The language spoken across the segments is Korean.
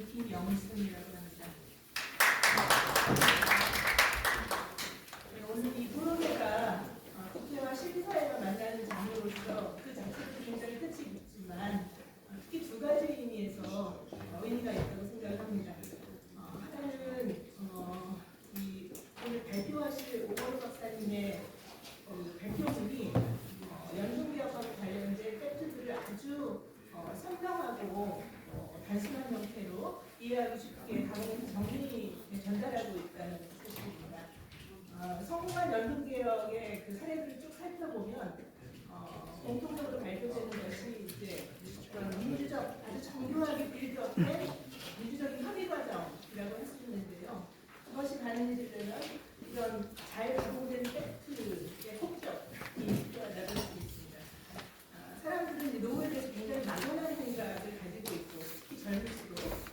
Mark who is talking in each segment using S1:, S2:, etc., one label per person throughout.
S1: 저는 김영순이라고 합니다. 오늘 이 토론회가 국회와 시민사회가 만나는 장으로서 그 자체도 굉장히 뜻이 있지만 특히 두 가지 의미에서 의미가 있다고 생각합니다. 하나는 이 오늘 발표하실 오건호 박사님의 발표문이 연금개혁과 관련된 팩트들을 아주 선명하고 단순한 형태로 이해하기 쉽게 강의에서 정리 전달하고 있다는 사실입니다. 성공한 연금개혁의 그 사례들을 쭉 살펴보면 공통적으로 발표되는 것이 이제 그런 민주적 아주 정교하게 빌드업된 민주적인 협의 과정이라고 할 수 있는데요. 그것이 가능해지려면 이런 잘 가공된 팩트의 폭격이 필요하다고 할 수 있습니다. 사람들은 노후에 대해서 굉장히 막연한 생각을 가지고 있고 특히 젊을수록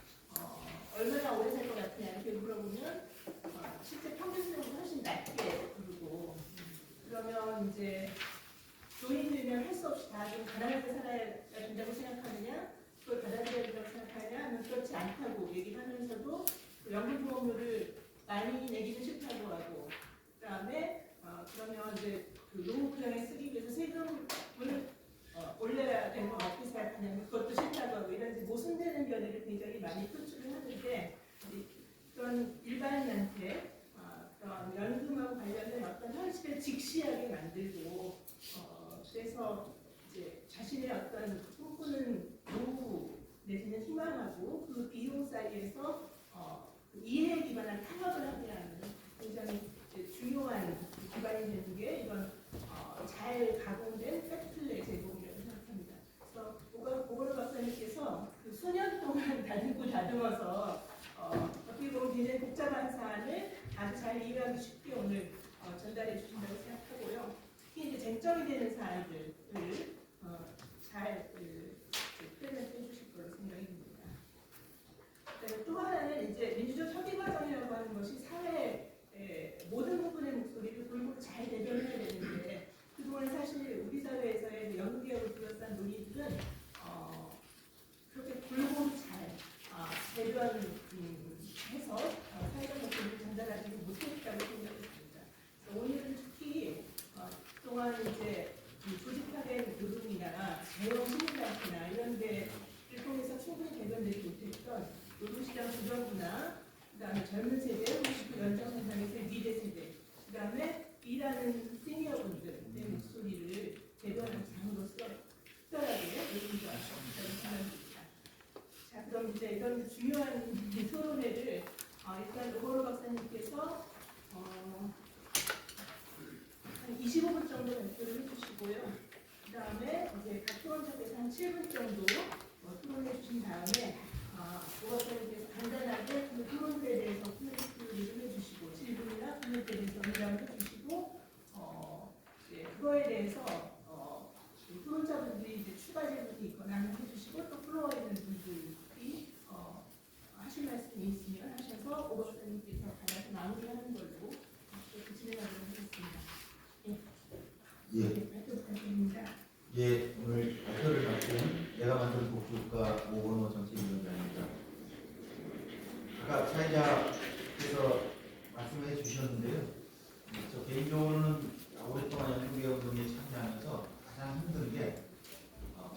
S1: 얼마나 오래 살 것 같으냐 이렇게 물어보면 실제 평균 수명보다 훨씬 낮게 부르고 그러면 이제 노인들면 할 수 없이 다 좀 가난하게 살아야 된다고 생각하느냐 그걸 받아들여야 된다고 생각하느냐 하면 그렇지 않다고 얘기를 하면서도 그 연금보험료를 많이 내기는 싫다고 하고 그 다음에 그러면 이제 그 노후 부양에 쓰기 위해서 세금을 올려야 되는 건 어떻게 생각하냐면 그것도 싫다고 하고 이런 이제 모순되는 견해를 굉장히 많이 표출을 하는데 그런 일반인한테 그런 연금하고 관련된 어떤 현실을 직시하게 만들고 그래서 이제 자신의 어떤 꿈꾸는 노후 내지는 희망하고 그 비용 사이에서 이해에 기반한 타협을 하게 하는 굉장히 중요한 기반이 되는 게 이런 잘 가공된 팩트의 제공이라고 생각합니다. 그래서 오건호 박사님께서 그 수년 동안 다듬어서 어떻게 보면 굉장히 복잡한 사안을 아주 잘 이해하기 쉽게 오늘 전달해 주신다고 생각하고요. 특히 이제 쟁점이 되는 사안들을 잘 표현해 주실 거로 생각이 듭니다. 또 하나는 이제 민주적 협의 과정이라고 하는 것이 사회의 모든 부분의 목소리를 골고루 잘 대변해야 되는데 그동안 사실 우리 사회에서의 연금개혁을 둘러싼 논의들은 그렇게 골고루 잘 대변해서 사회적 목소리를 전달하지 못했다고 생각했습니다. 오늘은 특히 그동안 이제 조직화된 노동이나 재형 시민단체나 이런 데를 통해서 충분히 대변되지 못했던 노동시장 주변구나 그다음에 젊은 세대, 50대 연장선상에서의 미래 세대, 그다음에 일하는 시니어분들의 목소리를 대변하는 장으로서 특별하게 의미가 있다고 생각합니다. 자, 그럼 이제 이런 중요한 토론회를 일단 오건호 박사님께서 한 25분 정도 발표를 해주시고요. 그다음에 이제 각 토론자께서 한 7분 정도 토론해 주신 다음에 오 박사님께서 간단하게 그 토론에 대해서 코멘트를 해주시고 질문이나 코멘트에 대해서 응답을 해주시고 그거에 대해서 토론자분들이 이제 추가 질문이 있거나 해주시고 또 플로어에 있는 분들이 하실 말씀이 있으면 하셔서 오 박사님께서 받아서 마무리하는 걸로 이렇게 진행하도록 하겠습니다. 발표 부탁드립니다.
S2: 예, 오늘 발표를 맡은 내가 만든 복지국가 오건호 정책위원장입니다. 아까 사회자께서 말씀해 주셨는데요. 저 개인적으로는 오랫동안 연금개혁 논의에 참여하면서 가장 힘든 게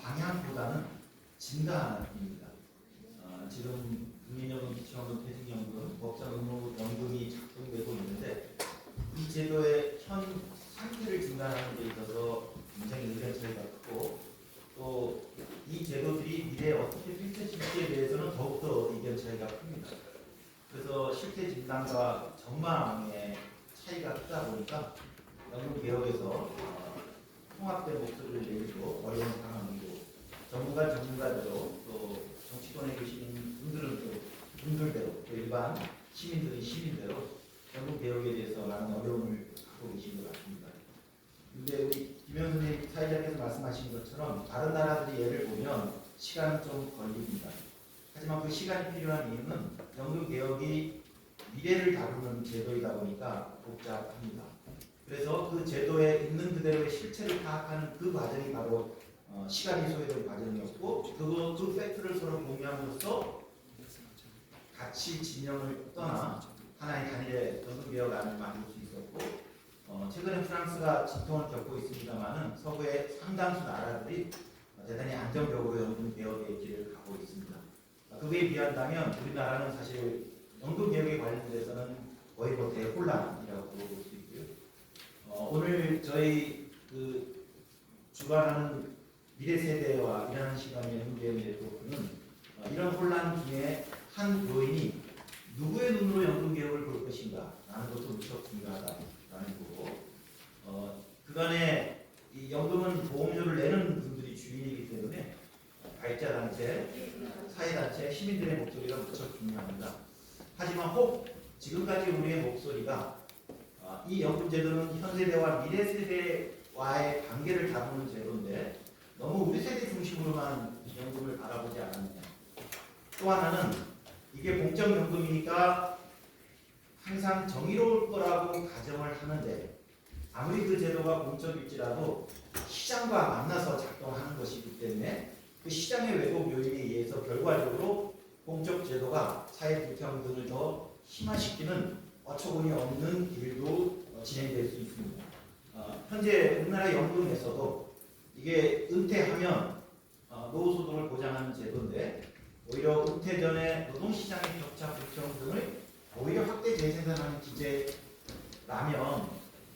S2: 방향보다는 진단입니다. 지금 국민연금, 기초연금, 퇴직연금, 법정 의무 연금이 작동되고 있는데 이 제도의 현 상태를 진단하는 데 있어서 굉장히 의견 차이가 크고 또 이 제도들이 미래에 어떻게 펼쳐질지에 대해서는 더욱더 의견 차이가 큽니다. 그래서 실태 진단과 전망의 차이가 크다 보니까 연금개혁에서 통합된 목소리를 내기도 어려운 상황이고 전문가대로 또 정치권에 계신 분들대로 또 일반 시민대로 연금개혁에 대해서 많은 어려움을 갖고 계신 것 같습니다. 근데 우리 김영순 사회자께서 말씀하신 것처럼 다른 나라들의 예를 보면 시간은 좀 걸립니다. 하지만 그 시간이 필요한 이유는 연금개혁이 미래를 다루는 제도이다 보니까 복잡합니다. 그래서 그 제도에 있는 그대로의 실체를 파악하는 그 과정이 바로 시간이 소요된 과정이었고 그 팩트를 서로 공유함으로써 가치 진영을 떠나 하나의 단일의 연금개혁안을 만들 수 있었고 최근에 프랑스가 진통을 겪고 있습니다만은 서구의 상당수 나라들이 대단히 안정적으로 연금개혁의 길을 가고 있습니다. 그에 비한다면 우리나라는 사실 연금개혁에 관련돼서는 거의 뭐 대혼란이라고 볼 수 있고요. 오늘 저희 그 주관하는 미래 세대와 일하는 시간의 연금개혁 네트워크는 이런 혼란 중에 한 요인이 누구의 눈으로 연금개혁을 볼 것인가 라는 것도 무척 중요하다라는 거고 그간에 이 연금은 보험료를 내는 분들이 주인이기 때문에 가입자단체, 사회단체, 시민들의 목소리가 무척 중요합니다. 하지만 혹 지금까지 우리의 목소리가 이 연금제도는 현 세대와 미래 세대와의 관계를 다루는 제도인데 너무 우리 세대 중심으로만 연금을 바라보지 않았느냐. 또 하나는 이게 공적연금이니까 항상 정의로울 거라고 가정을 하는데 아무리 그 제도가 공적일지라도 시장과 만나서 작동하는 것이기 때문에 그 시장의 왜곡 요인에 의해서 결과적으로 공적 제도가 사회 불평등을 더 심화시키는 어처구니 없는 길도 진행될 수 있습니다. 현재 우리나라 연금에서도 이게 은퇴하면 노후소득을 보장하는 제도인데 오히려 은퇴 전에 노동시장의 격차 불평등을 오히려 확대 재생산하는 기제라면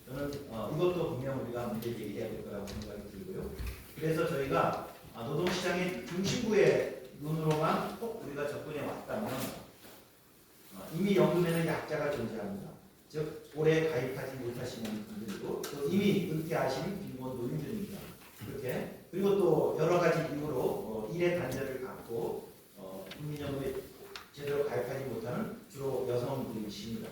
S2: 저는 이것도 분명 우리가 문제 제기해야 될 거라고 생각이 들고요. 그래서 저희가 노동시장의 중심부의 눈으로만 꼭 우리가 접근해 왔다면 이미 연금에는 약자가 존재합니다. 즉 올해 가입하지 못하시는 분들도 또 이미 은퇴하신 빈곤 노인들입니다. 그렇게 그리고 또 여러 가지 이유로 일의 단절을 갖고 국민연금에 제대로 가입하지 못하는 주로 여성분이십니다.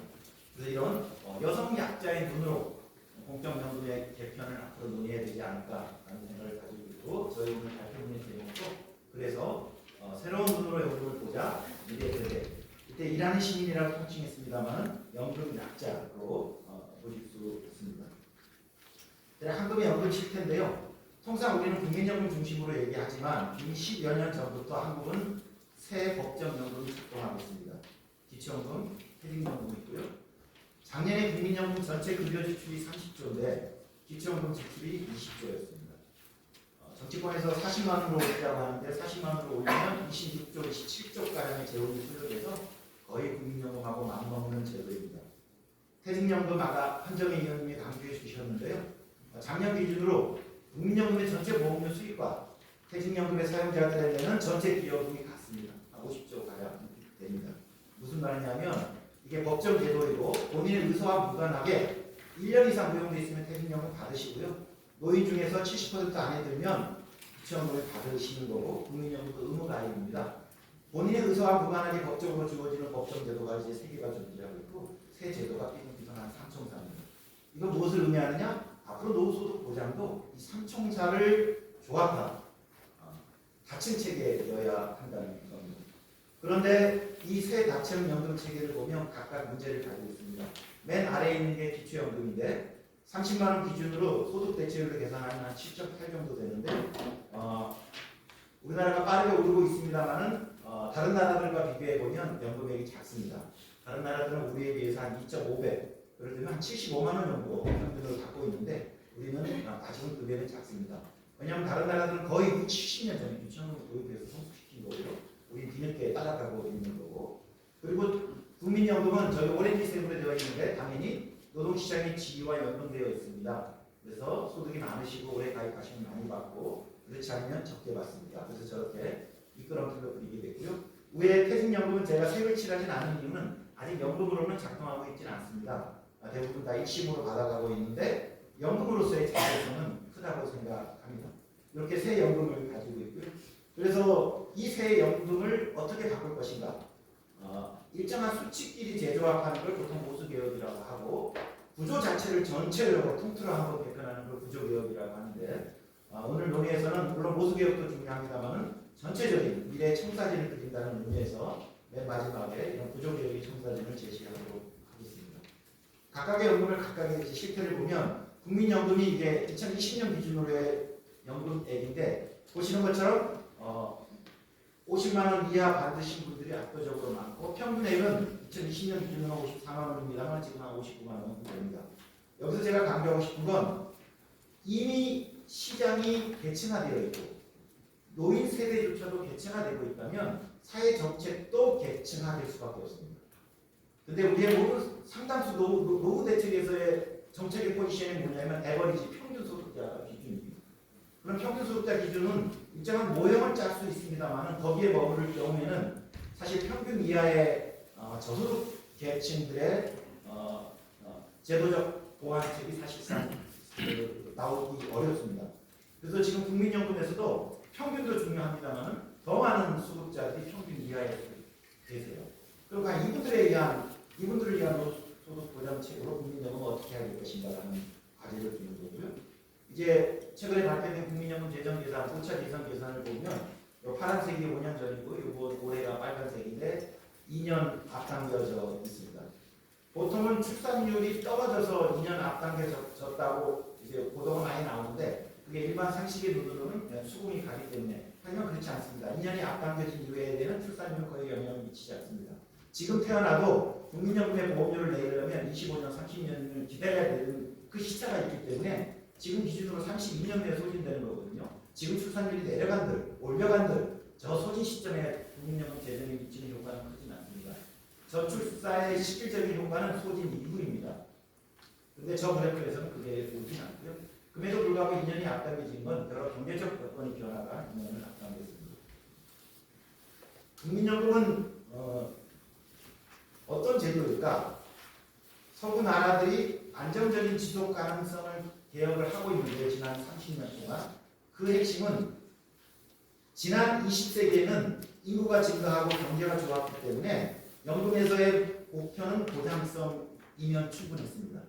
S2: 그래서 이런 여성 약자의 눈으로 공적연금의 개편을 앞으로 논의해야 되지 않을까라는 생각을 가지고 있고 저희 오늘 발표문의 제목도 그래서 새로운 눈으로 연금을 보자 미래 세대 이때 일하는 시민이라고 통칭했습니다만 연금 약자로 보실 수 있습니다. 한금의 연금 실태인데요. 통상 우리는 국민연금 중심으로 얘기하지만 이미 10여 년 전부터 한국은 새 법정연금이 작동하고 있습니다. 기초연금, 퇴직연금이 있고요. 작년에 국민연금 전체 급여 지출이 30조인데 기초연금 지출이 20조였습니다. 정치권에서 40만 원으로 올리자고 하는데 40만 원으로 올리면 26조, 27조가량의 재원이 소요돼서 거의 국민연금하고 맞먹는 제도입니다. 퇴직연금 아까 한정희 의원님이 강조해 주셨는데요. 작년 기준으로 국민연금의 전체 보험료 수익과 퇴직연금의 사용자들에 대한 전체 기여금이 같습니다. 50조 가량 됩니다. 무슨 말이냐면 이게 법정 제도이고 본인의 의사와 무관하게 1년 이상 고용돼 있으면 퇴직연금 받으시고요. 노인 중에서 70% 안에 들면 기초연금을 받으시는 거고 국민연금도 의무 가입입니다. 본인의 의사와 무관하게 법적으로 주어지는 법정 제도가 이제 3개가 존재하고 있고 새 제도가 삐걱삐걱한 삼총사입니다. 이거 무엇을 의미하느냐? 앞으로 노후소득 보장도 이 삼총사를 조합한 다층 체계여야 한다는 겁니다. 그런데 이 새 다층 연금 체계를 보면 각각 문제를 가지고 있습니다. 맨 아래에 있는 게 기초연금인데 30만 원 기준으로 소득 대체율로 계산하면 한 7.8 정도 되는데 우리나라가 빠르게 오르고 있습니다만은 다른 나라들과 비교해 보면 연금액이 작습니다. 다른 나라들은 우리에 비해서 한 2.5배, 예를 들면 한 75만 원 정도 평균을 갖고 있는데 우리는 아직은 급여는 작습니다. 왜냐하면 다른 나라들은 거의 70년 전에 기초연금을 도입해서 성숙시킨 거고요. 우리 뒤늦게 따라가고 있는 거고. 그리고 국민연금은 저희 오렌지색으로 되어 있는데 당연히 노동시장의 지위와 연동되어 있습니다. 그래서 소득이 많으시고 오래 가입하시면 많이 받고 그렇지 않으면 적게 받습니다. 그래서 저렇게 미끄럼틀로 그리게 되고요. 위에 퇴직연금은 제가 색을 칠하진 않은 이유는 아직 연금으로는 작동하고 있지는 않습니다. 대부분 다 일시금으로 받아가고 있는데 연금으로서의 자율성은 크다고 생각합니다. 이렇게 새 연금을 가지고 있고요. 그래서 이 새 연금을 어떻게 바꿀 것인가? 일정한 수칙끼리 재조합하는 걸 보통 보수개혁이라고 하고 구조 자체를 전체적으로 통틀어 한번 개편하는 걸 구조개혁이라고 하는데 오늘 논의에서는 물론 보수개혁도 중요합니다만 전체적인 미래의 청사진을 그린다는 의미에서 맨 마지막에 이런 구조개혁의 청사진을 제시하도록 하겠습니다. 각각의 연금을 각각의 실태를 보면 국민연금이 이게 2020년 기준으로의 연금액인데 보시는 것처럼 50만 원 이하 받으신 분들이 수입이 압도적으로 많고 평균액은 2020년 기준으로 54만 원입니다만 지금 한 59만 원 정도 됩니다. 여기서 제가 강조하고 싶은 건 이미 시장이 계층화되어 있고 노인 세대조차도 계층화되고 있다면 사회 정책도 계층화될 수밖에 없습니다. 근데 우리의 모든 상당수 노후 대책에서의 정책의 포지션이 뭐냐면 에버리지 평균 소득자 기준입니다. 그럼 평균 소득자 기준은 일정한 모형을 짤 수 있습니다만 거기에 머무를 경우에는 사실 평균 이하의 저소득 계층들의 제도적 보완책이 사실상 나오기 어렵습니다. 그래서 지금 국민연금에서도 평균도 중요합니다만 더 많은 소득자들이 평균 이하에 계세요. 그러니까 이분들을 위한 소득 보장책으로 국민연금을 어떻게 해야 될 것인가라는 과제를 주는 거고요. 이제 최근에 발표된 국민연금 재정계산, 5차 예산계산을 보면 요 파란색이 5년 전이고 요거 올해가 빨간색인데 2년 앞당겨져 있습니다. 보통은 출산율이 떨어져서 2년 앞당겨졌다고 이제 보도가 많이 나오는데 그게 일반 상식의 눈으로는 수긍이 가기 때문에 하지만 그렇지 않습니다. 2년이 앞당겨진 이후에 대한 출산율은 거의 영향을 미치지 않습니다. 지금 태어나도 국민연금의 보험료를 내려면 25년, 30년을 기다려야 되는 그 시차가 있기 때문에 지금 기준으로 32년 내에 소진되는 거거든요. 지금 출산율이 내려간들, 올려간들 저 소진 시점에 국민연금 재정에 미치는 효과는 크진 않습니다. 저출산의 실질적인 효과는 소진 이후입니다. 근데 저 그래프에서는 그게 오진 않고요. 그럼에도 불구하고 2년이 앞당겨진 건 여러 경제적 여건의 변화가 2년을 앞당겼습니다. 국민연금은 어떤 제도일까? 서구 나라들이 안정적인 지속 가능성을 개혁을 하고 있는데 지난 30년 동안 그 핵심은 지난 20세기에는 인구가 증가하고 경제가 좋았기 때문에 연금에서의 목표는 보장성이면 충분했습니다.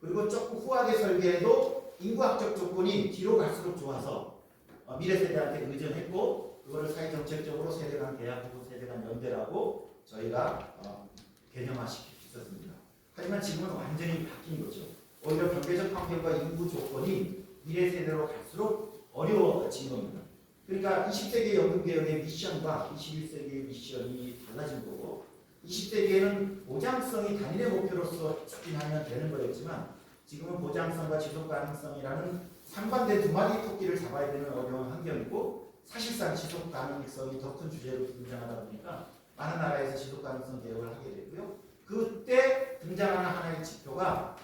S2: 그리고 조금 후하게 설계해도 인구학적 조건이 뒤로 갈수록 좋아서 미래 세대한테 의존했고 그거를 사회정책적으로 세대 간 계약하고 세대 간 연대라고 저희가 개념화시킬 수 있었습니다. 하지만 지금은 완전히 바뀐 거죠. 오히려 경제적 환경과 인구 조건이 미래 세대로 갈수록 어려워진 겁니다. 그러니까 20세기 연금개혁의 미션과 21세기의 미션이 달라진 거고 20세기에는 보장성이 단일의 목표로서 추진하면 되는 거였지만 지금은 보장성과 지속가능성이라는 상반된 두 마리 토끼를 잡아야 되는 어려운 환경이고 사실상 지속가능성이 더 큰 주제로 등장하다 보니까 많은 나라에서 지속가능성 개혁을 하게 되고요. 그때 등장하는 하나의 지표가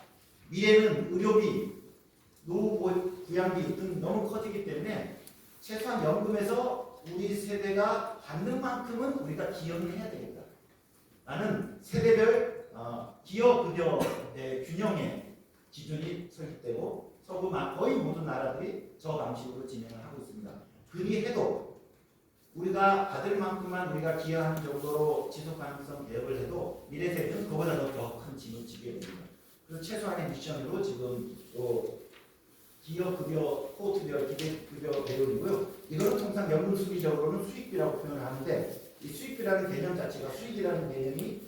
S2: 미래는 의료비, 노후 부양비 등 너무 커지기 때문에 최소한 연금에서 우리 세대가 받는 만큼은 우리가 기여를 해야 되겠다. 라는 세대별 기여급여의 균형의 기준이 설립되고 서구 거의 모든 나라들이 저 방식으로 진행을 하고 있습니다. 그리해도 우리가 받을 만큼만 우리가 기여하는 정도로 지속가능성 개혁을 해도 미래 세대는 그보다 더 큰 짐을 지게 됩니다. 그래서 최소한의 미션으로 지금 기여급여, 코호트별, 기대급여 배율이고요. 이거는 통상 연금 수비적으로는 수익비라고 표현을 하는데 이 수익비라는 개념 자체가 수익이라는 개념이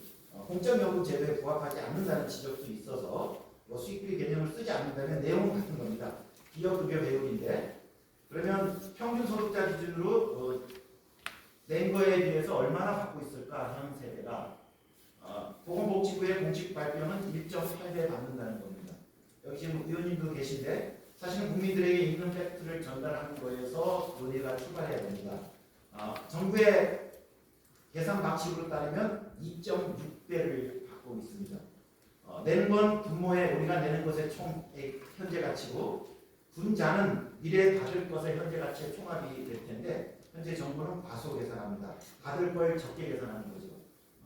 S2: 공적연금 제도에 부합하지 않는다는 지적도 있어서 수익비 개념을 쓰지 않는다면 내용은 같은 겁니다. 기여급여 배율인데 그러면 평균 소득자 기준으로 낸 거에 비해서 얼마나 받고 있을까 현 세대가 보건복지부의 공식 발표는 1.8배 받는다는 겁니다. 여기 지금 의원님도 계신데 사실은 국민들에게 있는 팩트를 전달하는 거에서 논의가 출발해야 됩니다. 정부의 계산 방식으로 따르면 2.6배를 받고 있습니다. 내는 건 분모에 우리가 내는 것의 총 현재 가치고 분자는 미래에 받을 것의 현재 가치의 총합이 될 텐데 현재 정부는 과소 계산합니다. 받을 걸 적게 계산하는 거죠.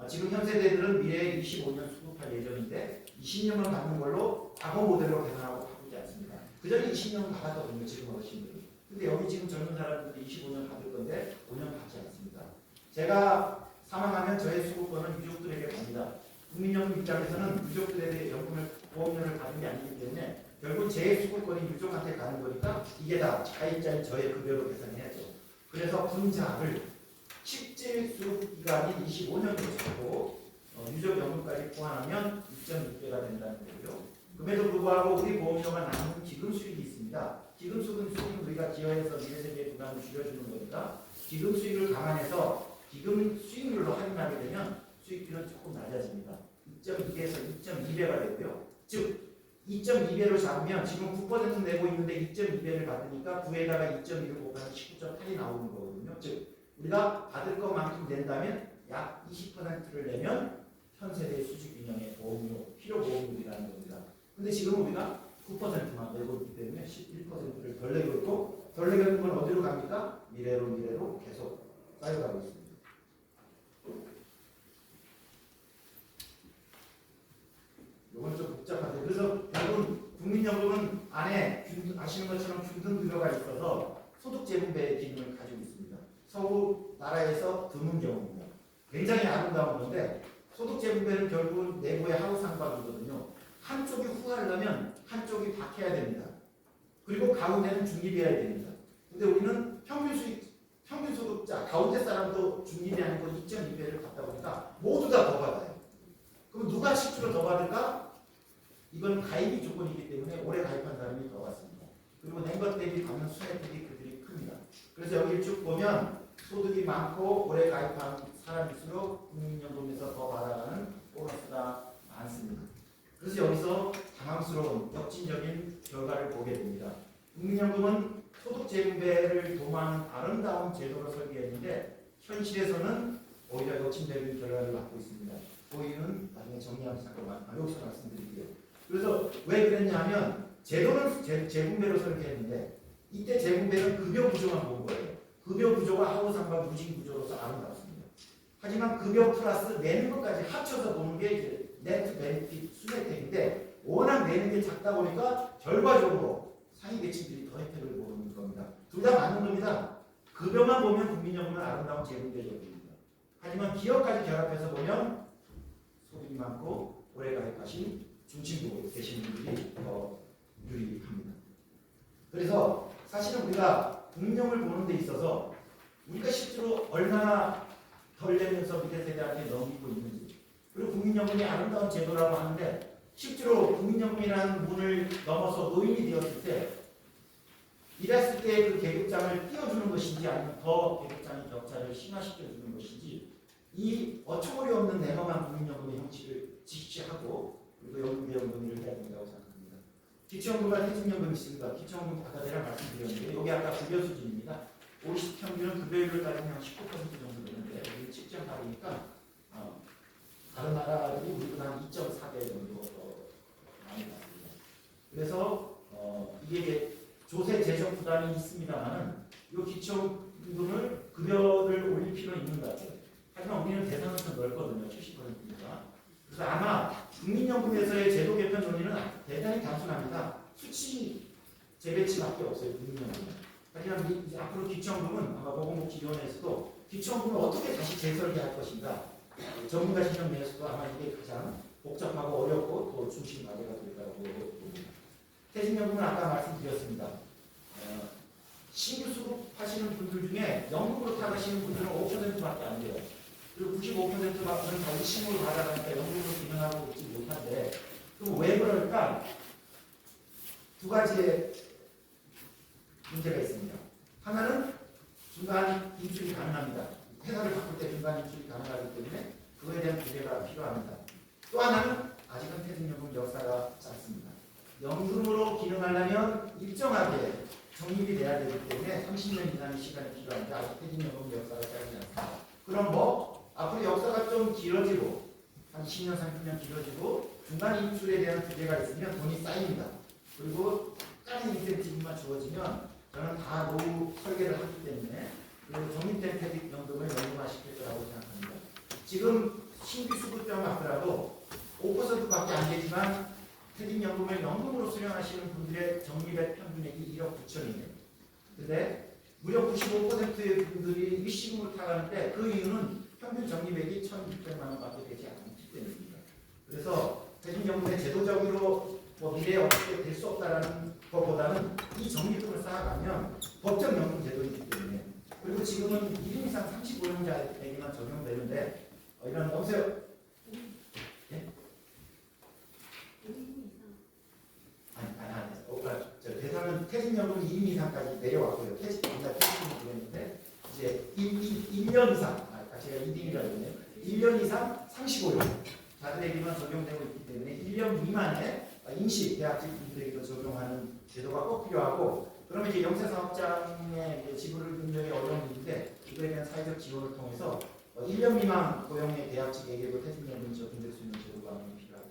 S2: 지금 현 세대들은 미래에 25년 수급할 예정인데 20년만 받는 걸로 과거 모델로 계산하고 바꾸지 않습니다. 그 전에 20년 받았거든요. 지금 어르신들이. 근데 여기 지금 젊은 사람들이 25년 받을 건데 5년 받지 않습니다. 제가 사망하면 저의 수급권은 유족들에게 갑니다. 국민연금 입장에서는 유족들에 대해 보험료를 받은 게 아니기 때문에 결국 제 수급권이 유족한테 가는 거니까 이게 다 가입자인 저의 급여로 계산해야죠. 그래서 분자를 실질 수급기간이 25년으로 잡고 유족연금까지 포함하면 2.6배가 된다는 거고요. 그럼에도 불구하고 우리 보험료가 남는 기금 수익이 있습니다. 기금 수익은 우리가 기여해서 미래 세대의 부담을 줄여주는 거니까 기금 수익을 감안해서 기금 수익률로 할인하게 되면 수익비는 조금 낮아집니다. 2.2배에서 2.2배가 되고요. 즉 2.2배로 잡으면 지금 9% 내고 있는데 2.2배를 받으니까 9에다가 2.2를 곱하면 19.8이 나오는 거거든요. 즉 우리가 받을 것만큼 낸다면 약 20%를 내면 현 세대의 수직균형의 보험료, 필요보험료이라는 겁니다. 근데 지금 우리가 9%만 내고 있기 때문에 11%를 덜 내고 있고 덜 내고 있는 건 어디로 갑니까? 미래로 계속 쌓여가고 있습니다. 이건 좀 복잡한데 그래서 여러분 국민연금은 안에 아시는 것처럼 균등급여가 있어서 소득재분배의 기능을 가지고 있습니다. 서구 나라에서 드문 경우입니다. 굉장히 아름다운 건데 소득재분배는 결국은 내부의 하우상관이거든요. 한쪽이 후하려면 한쪽이 박해야 됩니다. 그리고 가운데는 중립해야 됩니다. 근데 우리는 평균 소득자 가운데 사람도 중립이 아니고 2.2배를 받다 보니까 모두 다 더 받아요. 그럼 누가 실제로 더 받을까? 이건 가입이 조건이기 때문에 오래 가입한 사람이 더 받습니다. 그리고 낸 것 대비 받는 수혜들이 그들이 큽니다. 그래서 여기를 쭉 보면 소득이 많고 오래 가입한 사람일수록 국민연금에서 더 받아가는 보너스가 많습니다. 그래서 여기서 당황스러운 역진적인 결과를 보게 됩니다. 국민연금은 소득재분배를 도모하는 아름다운 제도로 설계했는데 현실에서는 오히려 역진적인 결과를 갖고 있습니다. 그 이유는 나중에 정리하면서 잠깐만 여기서 말씀드릴게요. 그래서 왜 그랬냐면 제도는 재분배로 설계했는데 이때 재분배는 급여 구조만 본 거예요. 급여 구조가 하우상과 무진 구조로서 아름답습니다. 하지만 급여 플러스 내는 것까지 합쳐서 보는 게 이제 네트 베네핏 순혜택인데 워낙 내는 게 작다 보니까 결과적으로 상위 계층들이 더 혜택을 보는 겁니다. 둘 다 맞는 겁니다. 급여만 보면 국민연금은 아름다운 재분배적입니다. 하지만 기업까지 결합해서 보면 소득이 많고 오래 가입하신 중층부 되시는 분들이 더 유리합니다. 그래서 사실은 우리가 국민연금을 보는 데 있어서 우리가 실제로 얼마나 덜 내면서 밑에 세대한테 넘기고 있는지 그리고 국민연금이 아름다운 제도라고 하는데 실제로 국민연금이라는 문을 넘어서 노인이 되었을 때 일했을 때 그 계급장을 띄워주는 것인지 아니면 더 계급장의 격차를 심화시켜주는 것인지 이 어처구니 없는 내놓은 국민연금의 형식을 직시하고 그리고 연금비연금을 해야 된다고 생각합니다. 기초연금과 퇴직연금이 있습니다. 기초연금 아까 내가 말씀드렸는데 여기 아까 급여 수준입니다. 50 평균은 급여율을 따지면 19% 정도 되는데 여기 7.8이니까 다른 나라들이 우리보다 한 2.4배 정도 많이 받습니다. 그래서 이게 조세 재정 부담이 있습니다만은 이 기초연금을 급여를 올릴 필요는 있는 것 같아요. 하지만 우리는 대상은 더 넓거든요. 70%입니다. 그래서 아마 국민연금에서의 제도 개편 논의는 대단히 단순합니다. 수치 재배치밖에 없어요. 국민연금은. 하지만 이제 앞으로 기초연금은 아마 보건복지위원회에서도 기초연금을 어떻게 다시 재설계할 것인가 전문가 신청 내에서도 아마 이게 가장 복잡하고 어렵고 또 중심 과제가 될 거라고 봅니다. 퇴직연금은 아까 말씀드렸습니다. 신규 수급하시는 분들 중에 연금으로 타가시는 분들은 5%밖에 안 돼요. 그리고 95%는 다 일시금으로 받아가니까 연금으로 기능하고 있지 못한데 그럼 왜 그럴까? 두 가지의 문제가 있습니다. 하나는 중간 인출이 가능합니다. 회사를 바꿀 때 중간 인출이 가능하기 때문에 그거에 대한 규제가 필요합니다. 또 하나는 아직은 퇴직연금 역사가 짧습니다. 연금으로 기능하려면 일정하게 적립이 돼야 되기 때문에 30년 이상의 시간이 필요한데 아직 퇴직연금 역사가 짧지 않습니다. 그럼 앞으로 역사가 좀 길어지고 한 10년, 30년 길어지고 중간 인출에 대한 규제가 있으면 돈이 쌓입니다. 그리고 다른 인센티브만 주어지면 저는 다 노후 설계를 하기 때문에 그리고 적립된 퇴직연금을 연금화시킬 거라고 생각합니다. 지금 신규 수급자만 받더라도 5%밖에 안 되지만 퇴직연금을 연금으로 수령하시는 분들의 적립액 평균액이 1억 9천이에요. 근데 무려 95%의 분들이 일시금으로 타가는데 그 이유는 평균 적립액이 1,600만 원밖에 되지 않기 때문입니다. 그래서 퇴직연금의 제도적으로 미래에 어떻게 될 수 없다라는 것보다는 이 적립금을 쌓아가면 법정 연금 제도이기 때문에 그리고 지금은 1인 이상 35년자에게만 적용되는데 이런 여보세요? 예? 대상은 퇴직연금 2인 이상까지 내려왔고요. 퇴직금을 그랬는데 이제 1년 이상, 제가 2등이라고 했네요. 1년 이상 상시고용 자들에게만 적용되고 있기 때문에 1년 미만의 임시 계약직 분들에게도 적용하는 제도가 꼭 필요하고, 그러면 이제 영세사업장의 지불을 굉장히 어려운 일인데 이거에 대한 사회적 지원을 통해서 1년 미만 고용의 계약직에게도 퇴직연금 적용될 수 있는 제도가 필요하죠.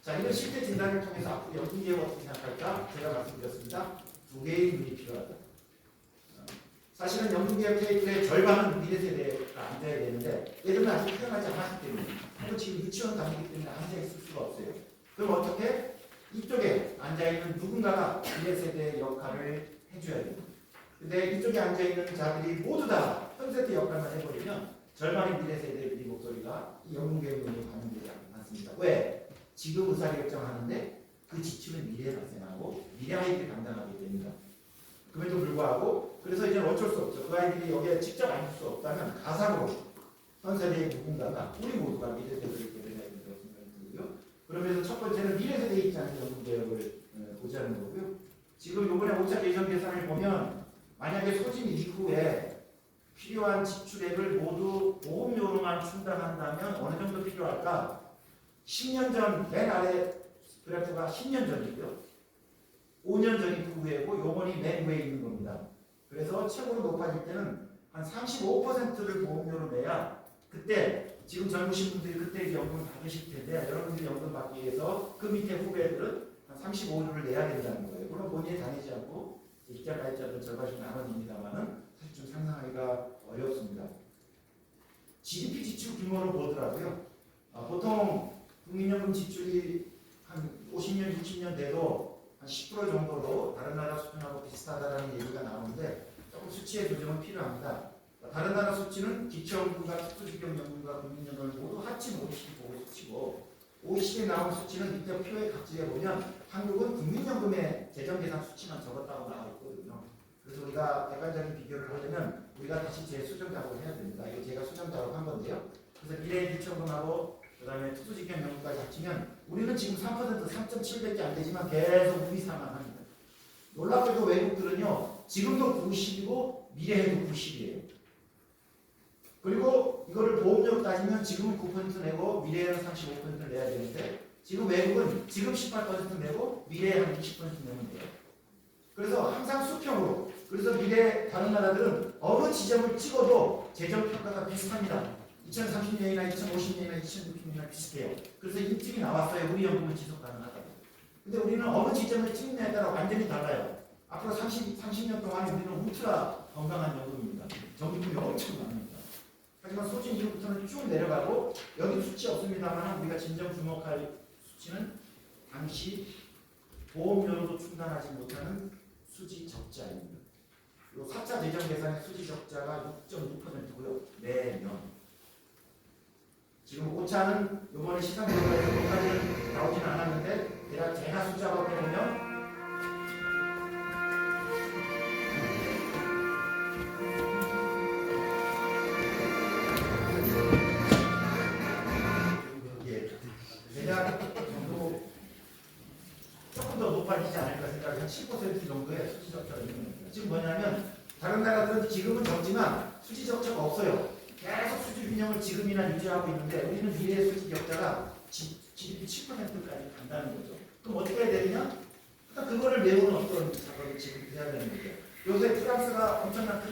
S2: 자, 이런 실제 진단을 통해서 앞으로 연금개혁 어떻게 생각할까? 제가 말씀드렸습니다. 두 개의 눈이 필요하다. 사실은 연금개혁 테이블의 절반은 미래 세대가 앉아야 되는데 얘들은 아직 태어나지 않았기 때문에, 그리고 지금 유치원 다니기 때문에 앉아 있을 수가 없어요. 그럼 어떻게? 이쪽에 앉아있는 누군가가 미래 세대의 역할을 해줘야 됩니다. 근데 이쪽에 앉아있는 자들이 모두 다 현세대 역할만 해버리면 절반의 미래 세대의 목소리가 이 연금개혁으로 반영되지 않습니다. 왜? 지금 의사결정하는데 그 지출은 미래에 발생하고 미래 아이들이 감당하게 됩니다. 그럼에도 불구하고 그래서 이제 어쩔 수 없죠. 그 아이들이 여기에 직접 앉을 수 없다면 가상으로 현세대의 누군가가 우리 모두가 미래 세대를 대변해야 된다고 생각이 들고요. 그러면서 첫 번째는 미래 세대의 입장에서 연금개혁을 보자는 거고요. 지금 이번에 5차 예정 예산을 보면 만약에 소진 이후에 필요한 지출액을 모두 보험료로만 충당한다면 어느 정도 필요할까? 10년 전, 맨 아래 그래프가 10년 전이고요. 5년 전 이후에고 요번이 맨 위에 있는 겁니다. 그래서 최고로 높아질 때는 한 35%를 보험료로 내야 그때 지금 젊으신 분들이 그때 이제 연금 받으실 텐데 여러분들이 연금 받기 위해서 그 밑에 후배들은 한 35%를 내야 된다는 거예요. 물론 본인이 다니지 않고 입자 가입자들 절반씩 나눠집니다만은 사실 좀 상상하기가 어렵습니다. GDP 지출 규모로 보더라고요. 보통 국민연금 지출이 한 50년, 60년 돼도 한 10% 정도로 다른 나라 수준하고 비슷하다는 얘기가 나오는데 조금 수치의 조정은 필요합니다. 다른 나라 수치는 기초연금과 특수직용연금과 국민연금을 모두 합친 OECD 보고 수치고, OECD에 나온 수치는 밑에 표의 각지에 보면 한국은 국민연금의 재정계산 수치만 적었다고 나와 있거든요. 그래서 우리가 객관적인 비교를 하려면 우리가 다시 재수정 작업을 해야 됩니다. 이거 제가 수정 작업한 건데요. 그래서 미래 기초연금하고 그 다음에 특수직용연금까지 합치면 우리는 지금 3% 3.7밖에 안 되지만 계속 우위상만 합니다. 놀랍게도 외국들은요 지금도 90이고 미래에도 90이에요. 그리고 이거를 보험료로 따지면 지금은 9% 내고 미래에는 35%를 내야 되는데 지금 외국은 지금 18% 내고 미래에 한 20% 내면 돼요. 그래서 항상 수평으로, 그래서 미래 다른 나라들은 어느 지점을 찍어도 재정평가가 비슷합니다. 2030년이나 2050년이나 2060년이나 비슷해요. 그래서 인증이 나왔어요. 우리 연금은 지속 가능하다고. 근데 우리는 어느 지점을 찍느냐에 따라 완전히 달라요. 앞으로 30년 동안 우리는 울트라 건강한 연금입니다. 적립률이 엄청 많습니다. 하지만 소진 이후부터는 쭉 내려가고 여기 수치 없습니다만 우리가 진정 주목할 수치는 당시 보험료로도 충당하지 못하는 수지 적자입니다. 이 4차 재정 계산의 수지 적자가 6.6%고요. 매년. 지금 5차는 이번에 시상 결과에서 끝까지는 나오진 않았는데 대략 제가 숫자가 보면 대략 정도 조금 더 높아지지 않을까 생각이 한 10% 정도의 수지 적자가 있는 겁니다. 지금 뭐냐면 다른 나라들은 지금은 적지만 수지 적자가 없어요. 계속 수지 균형을 지금이나 유지하고 있는데 우리는 미래의 수지 적자가 GDP 7%까지 간다는 거죠. 그럼 어떻게 해야 되느냐? 그러니까 그거를 메우는 어떤 작업을 지금 해야 되는 거죠. 요새 프랑스가 엄청난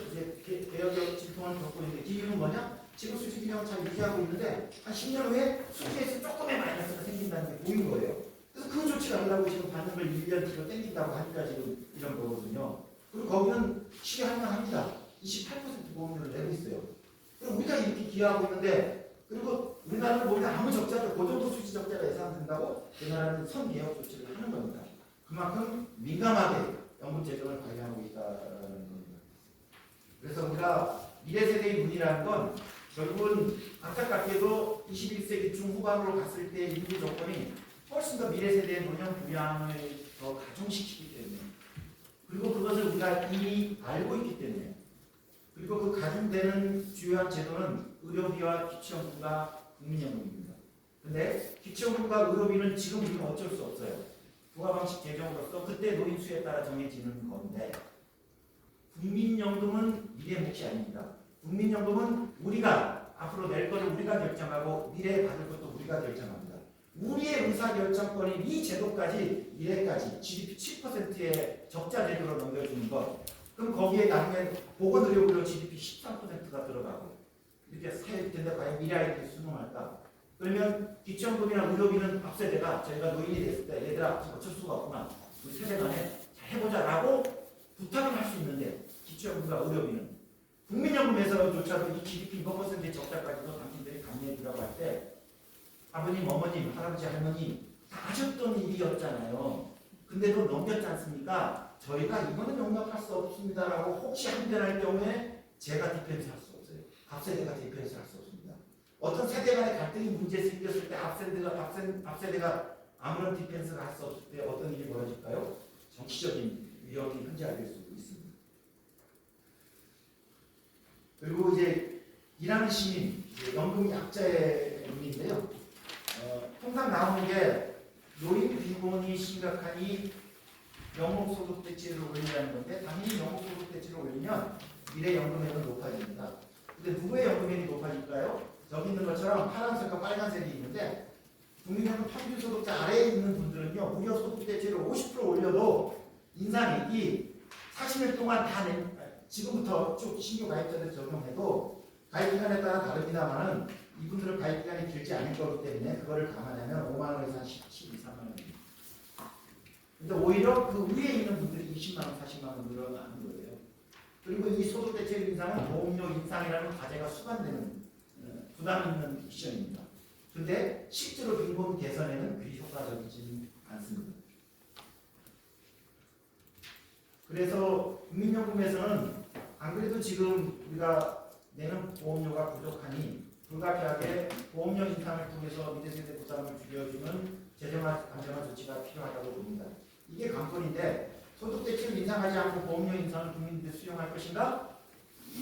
S2: 개혁 진통을 겪고 있는데 이유는 뭐냐? 지금 수지 균형을 잘 유지하고 있는데 한 10년 후에 수지에서 조금의 마이너스가 생긴다는 게 보인 거예요. 그래서 그 조치가 아니라고 지금 받는 걸 1년 뒤로 땡긴다고 하니까 지금 이런 거거든요. 그리고 거기는 시행합니다. 28% 보험료를 내고 있어요. 그럼 우리가 이렇게 기여하고 있는데, 그리고 우리나라는 보면 아무 적자도 그 정도 수지 적자가 예상된다고 그 나라는 선개혁 조치를 하는 겁니다. 그만큼 민감하게 연금 재정을 관리하고 있다는 겁니다. 그래서 우리가 미래 세대의 문이라는 건 결국은 안타깝게도 21세기 중후반으로 갔을 때 인구 조건이 훨씬 더 미래 세대의 노령 부양을 더 가중시키기 때문에, 그리고 그것을 우리가 이미 알고 있기 때문에, 그리고 그 가중되는 주요한 제도는 의료비와 기초연금과 국민연금입니다. 근데 기초연금과 의료비는 지금 우리는 어쩔 수 없어요. 부가방식 제정으로서 그때 노인수에 따라 정해지는 건데, 국민연금은 미래 몫이 아닙니다. 국민연금은 우리가
S3: 앞으로 낼 거를 우리가 결정하고 미래에 받을 것도 우리가 결정합니다. 우리의 의사결정권인 이 제도까지 미래까지 GDP 7%의 적자 제도로 넘겨주는 것. 그럼 거기에 나중에 보건의료비로 GDP 13%가 들어가고 이렇게 사일 텐데 과연 미래 아이들이 수능할까? 그러면 기초연금이나 의료비는 앞 세대가 저희가 노인이 됐을 때 얘들아 어쩔 수가 없구나. 우리 세대 간에 잘 해보자라고 부탁을 할 수 있는데 기초연금과 의료비는 국민연금에서조차도 이 GDP 2% 적자까지도 당신들이 감내해 주라고 할 때 아버님, 어머님, 할아버지, 할머니 다 하셨던 일이었잖아요. 근데도 넘겼지 않습니까? 저희가 이거는 용납할 수 없습니다라고 혹시 한변할 경우에 제가 디펜스 할 수 없어요. 앞세대가 디펜스 할 수 없습니다. 어떤 세대 간의 갈등이 문제 생겼을 때 앞세대가 아무런 디펜스를 할 수 없을 때 어떤 일이 벌어질까요? 정치적인 위협이 현재화될 수 있습니다. 그리고 이제 일하는 시민, 연금 약자의 의미인데요. 통상 나오는 게 노인 빈곤이 심각하니 영목소득 대치를 올리라는 건데 당연히 영목소득 대치를 올리면 미래 연금액은 높아집니다. 근데 누구의 연금액이 높아질까요? 저기 있는 것처럼 파란색과 빨간색이 있는데 국민연금 평균 소득자 아래에 있는 분들은요 무려 소득 대치를 50% 올려도 인상액이 40년 동안 다 지금부터 쭉 신규 가입자들 적용해도 가입 기간에 따라 다릅니다만은 이분들은 가입 기간이 길지 않을 거기 때문에 그거를 감안하면 5만 원에서 12, 3만 원입니다. 근데 오히려 그 위에 있는 분들이 20만 원, 40만 원 늘어나는 거예요. 그리고 이 소득 대책 인상은 보험료 인상이라는 과제가 수반되는 부담 있는 미션입니다. 근데 실제로 빈곤 개선에는 그리 효과적이지 않습니다. 그래서 국민연금에서는 안 그래도 지금 우리가 내는 보험료가 부족하니 불가피하게 보험료 인상을 통해서 미래세대 부담을 줄여주는 재정 안정화 조치가 필요하다고 봅니다. 이게 관건인데 소득대출 인상하지 않고 보험료 인상을 국민들이 수용할 것인가?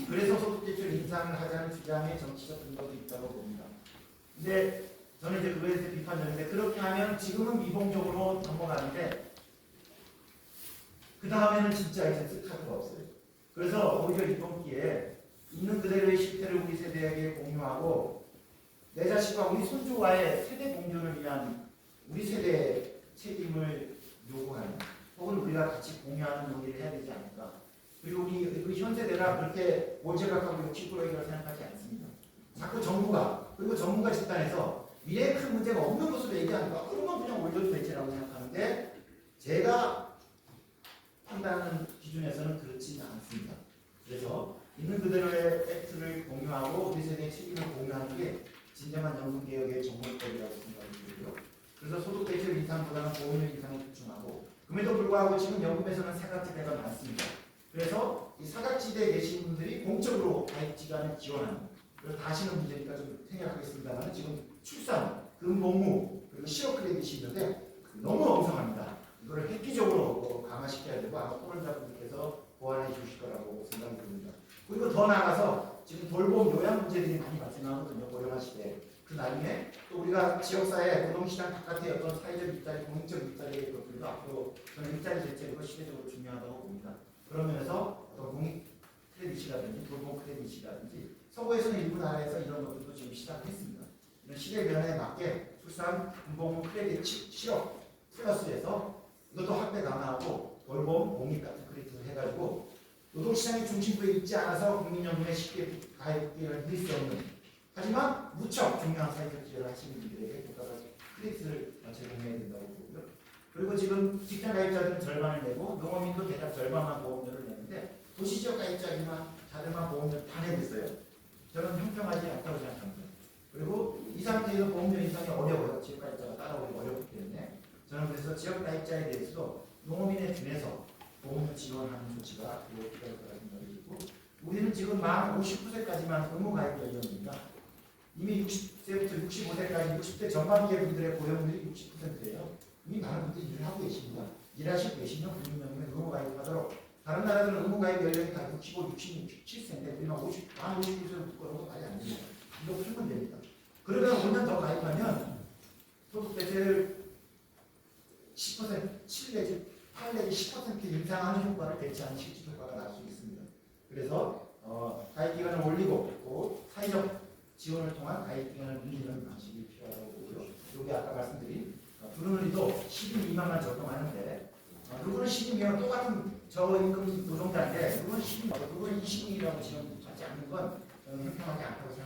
S3: 그래서 소득대출 인상을 하자는 주장의 정치적 근거도 있다고 봅니다. 근데 저는 이제 그거에 대해서 비판적인데 그렇게 하면 지금은 미봉적으로 넘어가는데 그 다음에는 진짜 이제 쓸데가 없어요. 그래서 오히려 이번 기회에 있는 그대로의 실태를 우리 세대에게 공유하고 내 자식과 우리 손주와의 세대 공존을 위한 우리 세대의 책임을 요구하는 혹은 우리가 같이 공유하는 논의를 해야 되지 않을까. 그리고 우리 현 세대가 그렇게 올제각하고 욕심꾸러기라고 생각하지 않습니다. 자꾸 정부가 그리고 전문가 집단에서 미래에 큰 문제가 없는 것으로 얘기하니까 그러면 그냥 올려도 되지라고 생각하는데 제가 판단하는 기준에서는 그렇지는 않습니다. 그래서 있는 그대로의 팩트를 공유하고 우리 세대의 책임을 공유하는 게 진정한 연금개혁의 정보법이라고 생각이 들고요. 그래서 소득대출 인상보다는 보험료 인상에 집중하고 그럼에도 불구하고 지금 연금에서는 사각지대가 많습니다. 그래서 이 사각지대에 계신 분들이 공적으로 가입기간을 지원하는 그래서 다 하시는 문제니까 좀 생략하겠습니다만 지금 출산, 근복무, 그리고 실업 크레딧이 있는데 너무 엉성합니다. 이걸 획기적으로 강화시켜야 되고 아마 토론자분들께서 보완해 주실 거라고 생각이 듭니다. 그리고 더 나아가서 지금 돌봄 요양 문제들이 많이 발생하거든요. 고령화 시대에. 그 나중에 또 우리가 지역사회 노동시장 바깥의 어떤 사회적 일자리, 공익적 일자리의 것들도 앞으로 저는 일자리 대책으로 시대적으로 중요하다고 봅니다. 그런 면에서 어떤 공익 크레딧이라든지 돌봄 크레딧이라든지 서구에서는 일부 나라에서 이런 것들도 지금 시작했습니다. 이런 시대 변화에 맞게 출산, 근복무 크레딧, 실업 플러스에서 이것도 확대 강화하고 돌봄, 공익 같은 크레딧을 해가지고 노동시장의 중심부에 있지 않아서 국민연금에 쉽게 가입을 할 수 없는 하지만 무척 중요한 사회적 지원을 하시는 분들에게 국가가 크레딧을 제공해야 된다고 보고요. 그리고 지금 직장 가입자들은 절반을 내고 농어민도 대략 절반만 보험료를 내는데 도시지역 가입자들만 자들만 보험료를 다 내고 있어요. 저는 형평하지 않다고 생각합니다. 그리고 이 상태에서 보험료 인상이 어려워요. 지역 가입자가 따라오기 어렵기 때문에 저는 그래서 지역 가입자에 대해서도 농어민에 준해서 보험료 지원하는 조치가 필요할 거라는 생각이 들고 우리는 지금 만 59세까지만 의무 가입 연령입니다. 이미 60세부터 65세까지 60대 전반기의 분들의 고용률이 60%예요. 이미 많은 분들이 일을 하고 계십니다. 일하시고 계시면 국민연금에 의무 가입하도록 다른 나라들은 의무 가입 연령이 다 65, 66, 67세인데 우리는 만 59세부터 그런 거 말이 안 됩니다. 이거 풀면 됩니다. 그러면 5년 더 가입하면 소득세를 10%, 7 내지 8 내지 10% 인상하는 효과를 대체하는 실질 효과가 날 수 있습니다. 그래서 가입 기간을 올리고 또 사회적 지원 여기 아까 말씀드린 불운의도 12미만만 적용하는데 누구는 12미만 똑같은 저임금 노동자인데 누구는 12, 누구는 20이라고 지금 받지 않는 건 저는 형평하지 않다고 생각합니다.